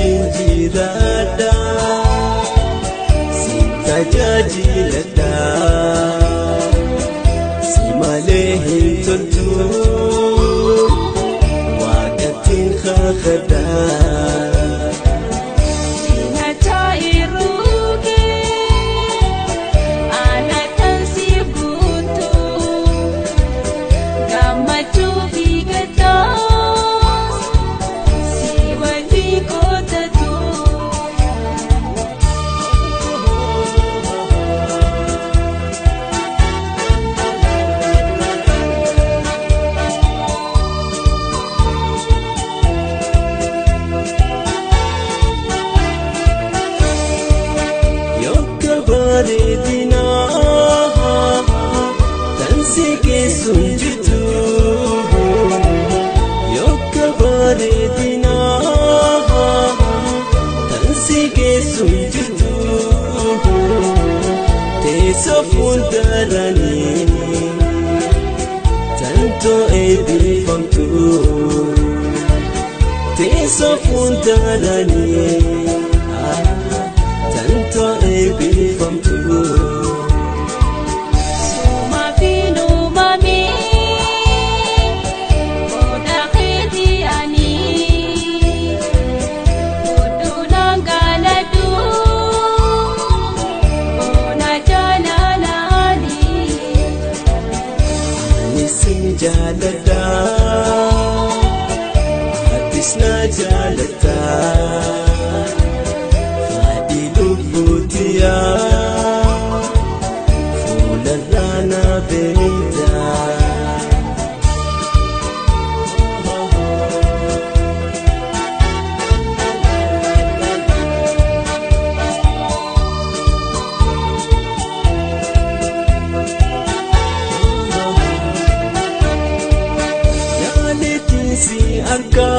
jinjirada Sinta jajilada Simale hintultu Wakatin khakhada Dina tansi ke sunjitu yokabare dina tansi ke sunjitu te sofundarani tanto ebi famtu te sofundarani tanto ebi famtu Jalada hatisna jalada fadi lubutiya fularana beta si arka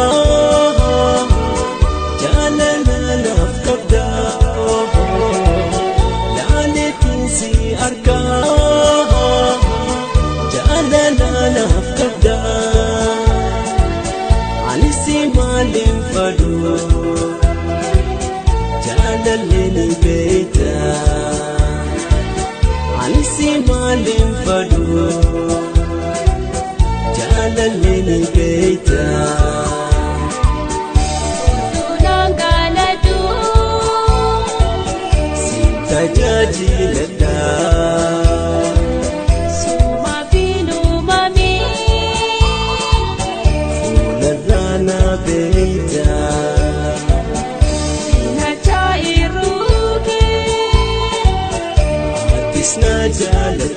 jalana nafkada laletin si arka jalana nafkada alisi malim fadu jalalini beita alisi malim fadu jalalini beita tunangaladu Sinta jajilada suma binu mami fularana beita inatairuke hatisna jalada